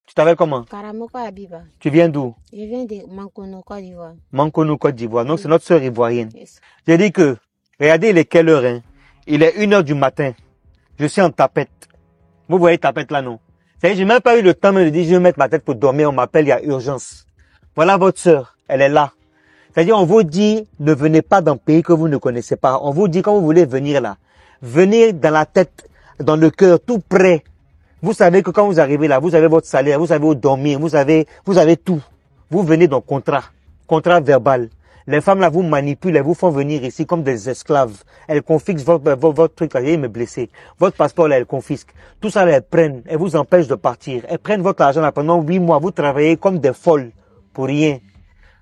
Tu t'appelles comment? Karamoko Abiba. Tu viens d'où? Je viens de Mankono, Côte d'Ivoire. Mankono, Côte d'Ivoire. Donc, c'est notre sœur ivoirienne. Yes. J'ai dit que, regardez, il est quelle heure, hein? Il est 1h du matin. Je suis en tapette. Vous voyez tapette là, non? C'est-à-dire, j'ai même pas eu le temps de dire, je vais mettre ma tête pour dormir, on m'appelle, il y a urgence. Voilà votre sœur, elle est là. C'est-à-dire, on vous dit, ne venez pas dans un pays que vous ne connaissez pas. On vous dit, quand vous voulez venir là, venez dans la tête, dans le cœur, tout près. Vous savez que quand vous arrivez là, vous avez votre salaire, vous savez où dormir, vous avez tout. Vous venez dans contrat verbal. Les femmes là vous manipulent, elles vous font venir ici comme des esclaves. Elles confisquent votre truc là, il me blessé. Votre passeport là, elles confisquent. Tout ça là, elles prennent, elles vous empêchent de partir. Elles prennent votre argent là pendant 8 mois, vous travaillez comme des folles pour rien.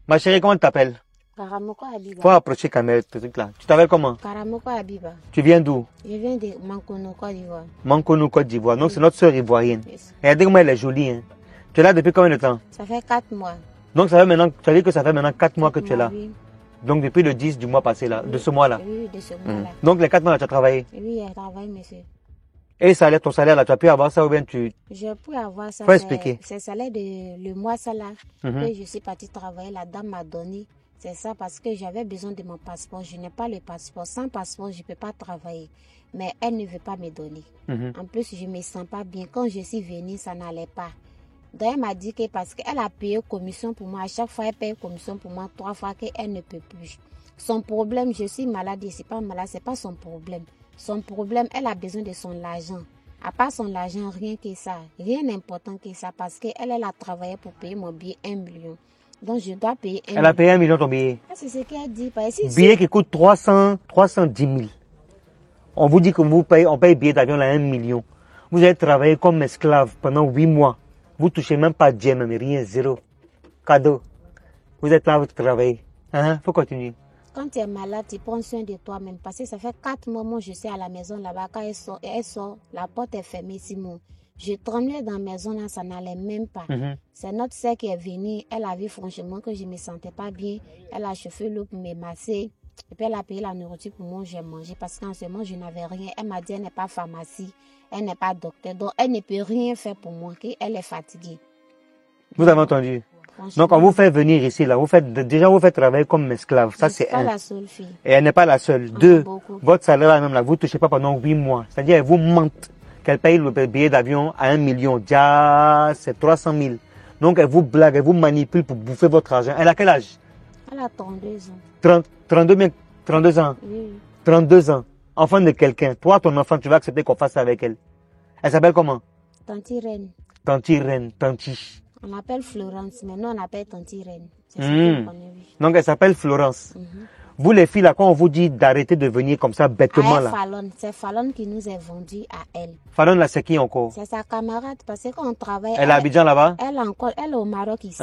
Ma chérie, comment tu t'appelles? Karamoko Abiba. Faut approcher caméra, ce truc là. Tu t'appelles comment? Karamoko Abiba. Tu viens d'où? Je viens de Mankono, Côte d'Ivoire. Mankono, Côte d'Ivoire. Donc c'est notre sœur ivoirienne. Yes. Regardez comment elle est jolie, hein. Tu es là depuis combien de temps? Ça fait 4 mois. Donc ça veut dire que ça fait maintenant 4 mois que tu es là. Oui. Donc depuis le 10 du mois passé là, de ce mois-là. Oui, de ce mois-là. Donc les 4 mois là, tu as travaillé. Oui, je travaille, monsieur. Et ton salaire là, tu as pu avoir ça ou bien tu... Je peux avoir ça. Faut expliquer. C'est salaire de le mois ça là. Mhm. Que je suis partie travailler, la dame m'a donné. C'est ça parce que j'avais besoin de mon passeport. Je n'ai pas le passeport. Sans passeport, je ne peux pas travailler. Mais elle ne veut pas me donner. Mhm. En plus, je ne me sens pas bien. Quand je suis venue, ça n'allait pas. Donc, elle m'a dit que parce qu'elle a payé commission pour moi, à chaque fois, elle paye commission pour moi 3 fois qu'elle ne peut plus. Son problème, je suis malade, je ne suis pas malade, ce n'est pas son problème. Son problème, elle a besoin de son argent. À part son argent, rien que ça. Rien d'important que ça parce qu'elle a travaillé pour payer mon billet 1 million. Donc, je dois payer 1 million. Elle a payé 1 million ton billet. C'est ce qu'elle dit. Parce que Billet qui coûte 310 000. On vous dit que on paye billet d'avion à 1 million. Vous allez travailler comme esclave pendant 8 mois. Vous touchez même pas Dieu, même rien, zéro. Cadeau. Vous êtes là, vous travaillez. Hein? Faut continuer. Quand tu es malade, tu prends soin de toi-même. Parce que ça fait 4 mois, moi, je suis à la maison là-bas. Quand elle sort, la porte est fermée, Simon. Je tremblais dans la maison, là, ça n'allait même pas. C'est notre sœur qui est venue. Elle a vu franchement que je ne me sentais pas bien. Elle a chauffé l'eau pour me masser. Et puis elle a payé la nourriture pour moi, j'ai mangé. Parce qu'en ce moment, je n'avais rien. Elle m'a dit, elle n'est pas pharmacie. Elle n'est pas docteur. Donc, elle ne peut rien faire pour moi. Elle est fatiguée. Vous avez entendu? Donc, on vous fait venir ici, là, vous faites travailler comme esclave. Ça, c'est pas un. la seule fille. Et elle n'est pas la seule. On a 2, beaucoup. votre salaire, là, même, là, vous touchez pas pendant 8 mois. C'est-à-dire, elle vous mente qu'elle paye le billet d'avion à 1 million. Déjà, c'est 300 000. Donc, elle vous blague, elle vous manipule pour bouffer votre argent. Elle a quel âge? Elle a 32 ans. 32 ans. Oui. 32 ans. Enfant de quelqu'un. Toi, ton enfant, tu vas accepter qu'on fasse ça avec elle. Elle s'appelle comment? Tanti Reine. Tanti Reine, Tanti. On appelle Florence, mais nous on appelle Tanti Reine. C'est ce qu'on connaît, oui. Donc, elle s'appelle Florence. Vous, les filles, là, quand on vous dit d'arrêter de venir comme ça, bêtement, là. Fallon. C'est Fallon qui nous est vendu à elle. Fallon, là, c'est qui encore? C'est sa camarade, parce que quand on travaille... Elle est à Abidjan, là-bas? Elle est au Maroc ici.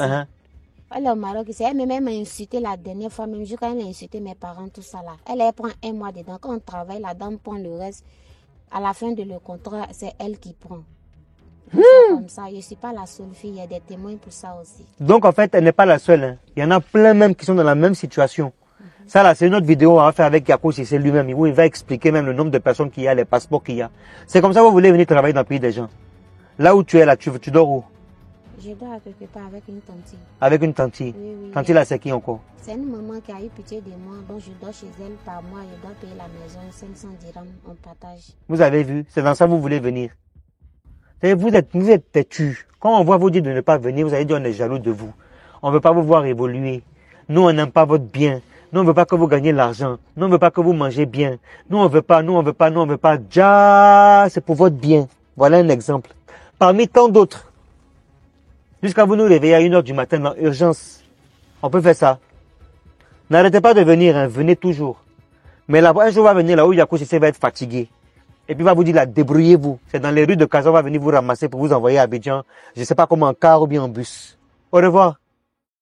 Elle est au Maroc ici. Elle m'a insulté la dernière fois, même quand elle a insulté mes parents, tout ça là. Elle prend 1 mois dedans. Quand on travaille, la dame prend le reste. À la fin de le contrat, c'est elle qui prend. Comme ça, je ne suis pas la seule fille, il y a des témoins pour ça aussi. Donc en fait, elle n'est pas la seule. Hein. Il y en a plein même qui sont dans la même situation. Ça là, c'est une autre vidéo on va faire avec Yako si c'est lui-même, où il va expliquer même le nombre de personnes qu'il y a, les passeports qu'il y a. C'est comme ça que vous voulez venir travailler dans le pays des gens. Là où tu es là, tu dors où? Je dors à quelque part avec une tante. Avec une tante? Oui. Tante là, c'est qui encore? C'est une maman qui a eu pitié de moi, donc je dors chez elle par mois, je dois payer la maison, 500 dirhams, on partage. Vous avez vu? C'est dans ça que vous voulez venir. Vous êtes têtus. Quand on voit vous dire de ne pas venir, vous allez dire on est jaloux de vous. On ne veut pas vous voir évoluer. Nous, on n'aime pas votre bien. Nous, on ne veut pas que vous gagnez l'argent. Nous, on ne veut pas que vous mangez bien. Nous, on ne veut pas. Déjà, c'est pour votre bien. Voilà un exemple. Parmi tant d'autres. Jusqu'à vous nous réveiller à 1h du matin dans urgence. On peut faire ça. N'arrêtez pas de venir, hein. Venez toujours. Mais là, un jour va venir là où Yako Sissé va être fatigué. Et puis il va vous dire là, débrouillez-vous. C'est dans les rues de Casa, on va venir vous ramasser pour vous envoyer à Abidjan. Je ne sais pas comment, en car ou bien en bus. Au revoir.